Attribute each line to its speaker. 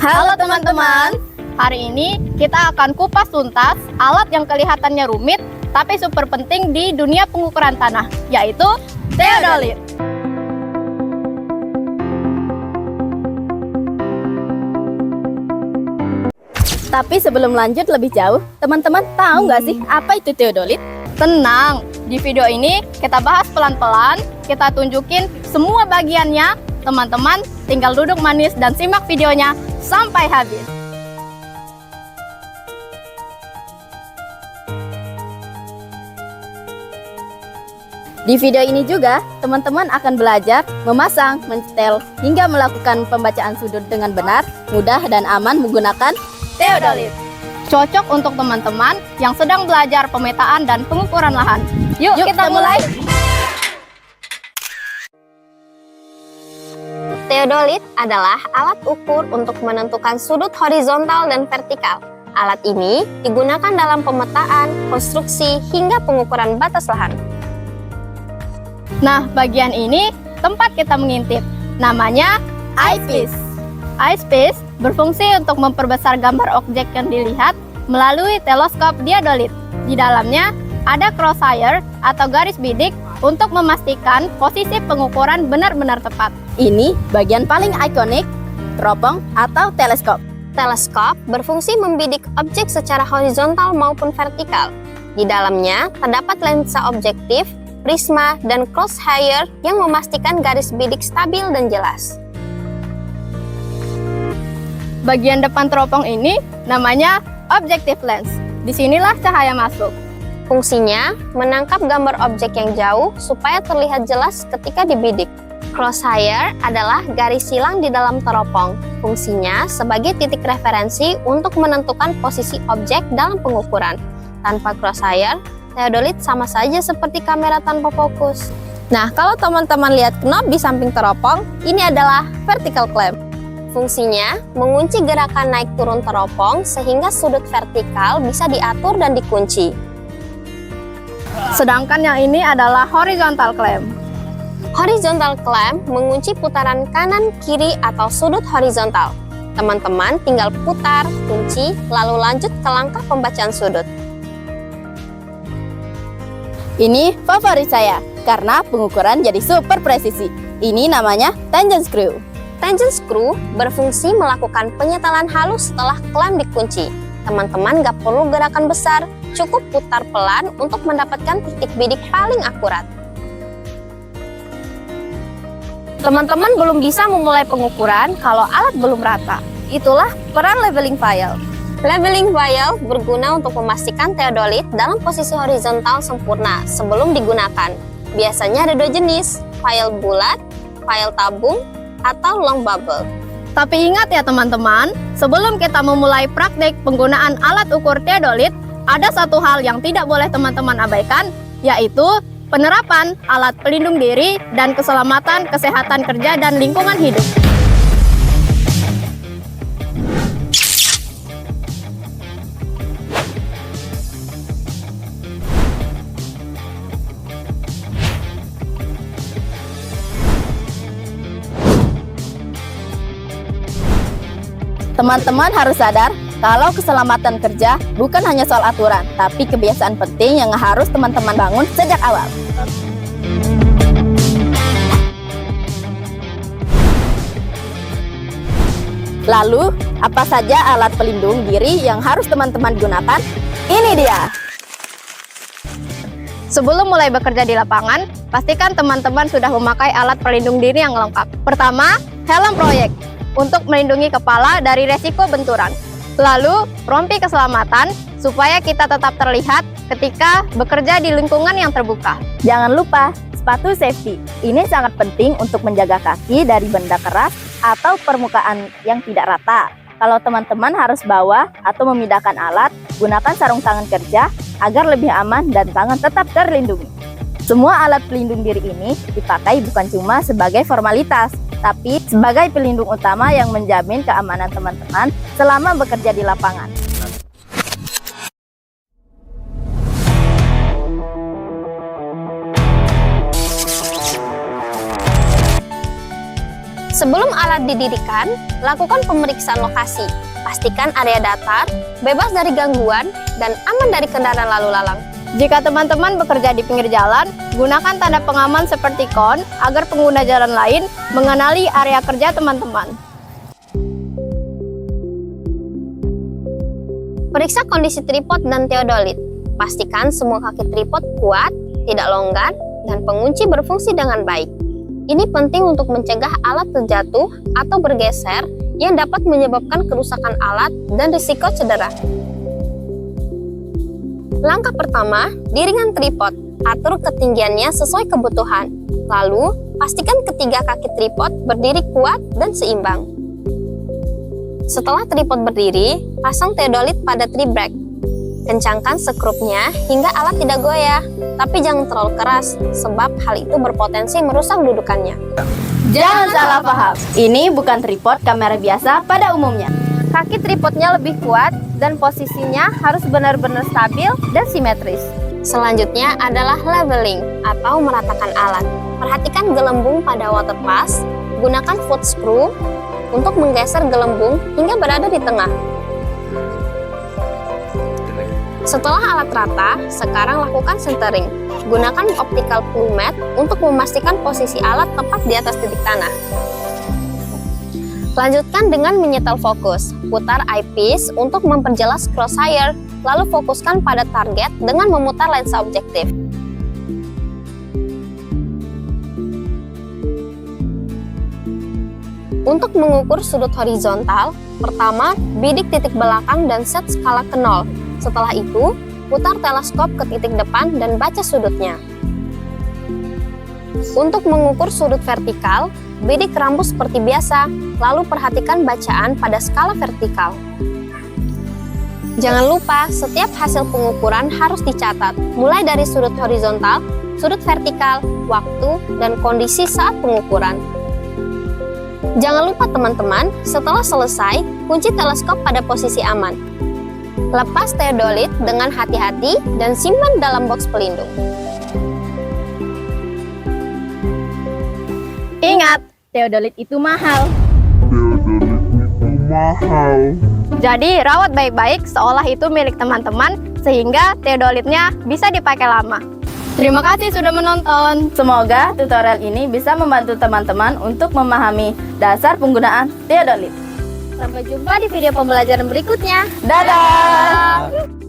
Speaker 1: Halo teman-teman, hari ini kita akan kupas tuntas alat yang kelihatannya rumit tapi super penting di dunia pengukuran tanah, yaitu teodolit.
Speaker 2: Tapi sebelum lanjut lebih jauh, teman-teman tahu nggak sih apa itu teodolit?
Speaker 1: Tenang, di video ini kita bahas pelan-pelan, kita tunjukin semua bagiannya. Teman-teman tinggal duduk manis dan simak videonya sampai habis.
Speaker 2: Di video ini juga, teman-teman akan belajar memasang, mencetel, hingga melakukan pembacaan sudut dengan benar, mudah, dan aman menggunakan teodolit.
Speaker 1: Cocok untuk teman-teman yang sedang belajar pemetaan dan pengukuran lahan. Yuk kita mulai!
Speaker 3: Teodolit adalah alat ukur untuk menentukan sudut horizontal dan vertikal. Alat ini digunakan dalam pemetaan, konstruksi, hingga pengukuran batas lahan.
Speaker 1: Nah, bagian ini tempat kita mengintip. Namanya eyepiece. Eyepiece berfungsi untuk memperbesar gambar objek yang dilihat melalui teleskop teodolit. Di dalamnya ada crosshair atau garis bidik untuk memastikan posisi pengukuran benar-benar tepat.
Speaker 2: Ini bagian paling ikonik, teropong atau teleskop.
Speaker 3: Teleskop berfungsi membidik objek secara horizontal maupun vertikal. Di dalamnya terdapat lensa objektif, prisma, dan crosshair yang memastikan garis bidik stabil dan jelas.
Speaker 1: Bagian depan teropong ini namanya objective lens. Disinilah cahaya masuk.
Speaker 3: Fungsinya menangkap gambar objek yang jauh supaya terlihat jelas ketika dibidik. Crosshair adalah garis silang di dalam teropong. Fungsinya sebagai titik referensi untuk menentukan posisi objek dalam pengukuran. Tanpa crosshair, teodolit sama saja seperti kamera tanpa fokus.
Speaker 2: Nah, kalau teman-teman lihat knob di samping teropong, ini adalah vertical clamp.
Speaker 3: Fungsinya mengunci gerakan naik turun teropong sehingga sudut vertikal bisa diatur dan dikunci.
Speaker 1: Sedangkan yang ini adalah horizontal clamp.
Speaker 3: Horizontal clamp mengunci putaran kanan, kiri, atau sudut horizontal. Teman-teman tinggal putar, kunci, lalu lanjut ke langkah pembacaan sudut.
Speaker 2: Ini favorit saya, karena pengukuran jadi super presisi. Ini namanya tangent screw.
Speaker 3: Tangent screw berfungsi melakukan penyetelan halus setelah clamp dikunci. Teman-teman gak perlu gerakan besar, cukup putar pelan untuk mendapatkan titik bidik paling akurat.
Speaker 1: Teman-teman belum bisa memulai pengukuran kalau alat belum rata. Itulah peran leveling file.
Speaker 3: Leveling file berguna untuk memastikan teodolit dalam posisi horizontal sempurna sebelum digunakan. Biasanya ada dua jenis, file bulat, file tabung, atau long bubble.
Speaker 1: Tapi ingat ya teman-teman, sebelum kita memulai praktik penggunaan alat ukur teodolit, ada satu hal yang tidak boleh teman-teman abaikan, yaitu penerapan alat pelindung diri dan keselamatan kesehatan kerja dan lingkungan hidup.
Speaker 2: Teman-teman harus sadar kalau keselamatan kerja bukan hanya soal aturan, tapi kebiasaan penting yang harus teman-teman bangun sejak awal. Lalu, apa saja alat pelindung diri yang harus teman-teman gunakan? Ini dia!
Speaker 1: Sebelum mulai bekerja di lapangan, pastikan teman-teman sudah memakai alat pelindung diri yang lengkap. Pertama, helm proyek untuk melindungi kepala dari resiko benturan. Lalu, rompi keselamatan supaya kita tetap terlihat ketika bekerja di lingkungan yang terbuka.
Speaker 2: Jangan lupa, sepatu safety. Ini sangat penting untuk menjaga kaki dari benda keras atau permukaan yang tidak rata. Kalau teman-teman harus bawa atau memindahkan alat, gunakan sarung tangan kerja agar lebih aman dan tangan tetap terlindungi. Semua alat pelindung diri ini dipakai bukan cuma sebagai formalitas, tapi sebagai pelindung utama yang menjamin keamanan teman-teman selama bekerja di lapangan.
Speaker 3: Sebelum alat didirikan, lakukan pemeriksaan lokasi. Pastikan area datar, bebas dari gangguan, dan aman dari kendaraan lalu lalang.
Speaker 1: Jika teman-teman bekerja di pinggir jalan, gunakan tanda pengaman seperti kon agar pengguna jalan lain mengenali area kerja teman-teman.
Speaker 3: Periksa kondisi tripod dan teodolit. Pastikan semua kaki tripod kuat, tidak longgar, dan pengunci berfungsi dengan baik. Ini penting untuk mencegah alat terjatuh atau bergeser yang dapat menyebabkan kerusakan alat dan risiko cedera. Langkah pertama, dirikan tripod. Atur ketinggiannya sesuai kebutuhan. Lalu, pastikan ketiga kaki tripod berdiri kuat dan seimbang. Setelah tripod berdiri, pasang teodolit pada tree brake. Kencangkan sekrupnya hingga alat tidak goyah, tapi jangan terlalu keras, sebab hal itu berpotensi merusak dudukannya.
Speaker 2: Jangan salah paham, ini bukan tripod kamera biasa pada umumnya.
Speaker 1: Kaki tripodnya lebih kuat dan posisinya harus benar-benar stabil dan simetris.
Speaker 3: Selanjutnya adalah leveling atau meratakan alat. Perhatikan gelembung pada water pass, gunakan foot screw untuk menggeser gelembung hingga berada di tengah. Setelah alat rata, sekarang lakukan centering. Gunakan optical plumette untuk memastikan posisi alat tepat di atas titik tanah. Lanjutkan dengan menyetel fokus. Putar eyepiece untuk memperjelas crosshair, lalu fokuskan pada target dengan memutar lensa objektif. Untuk mengukur sudut horizontal, pertama, bidik titik belakang dan set skala ke 0. Setelah itu, putar teleskop ke titik depan dan baca sudutnya. Untuk mengukur sudut vertikal, bidik rambut seperti biasa, lalu perhatikan bacaan pada skala vertikal. Jangan lupa, setiap hasil pengukuran harus dicatat, mulai dari sudut horizontal, sudut vertikal, waktu, dan kondisi saat pengukuran. Jangan lupa teman-teman, setelah selesai, kunci teleskop pada posisi aman. Lepas teodolit dengan hati-hati dan simpan dalam box pelindung.
Speaker 1: Ingat, teodolit itu mahal. Jadi, rawat baik-baik seolah itu milik teman-teman sehingga teodolitnya bisa dipakai lama. Terima kasih sudah menonton.
Speaker 2: Semoga tutorial ini bisa membantu teman-teman untuk memahami dasar penggunaan teodolit.
Speaker 1: Sampai jumpa di video pembelajaran berikutnya.
Speaker 2: Dadah!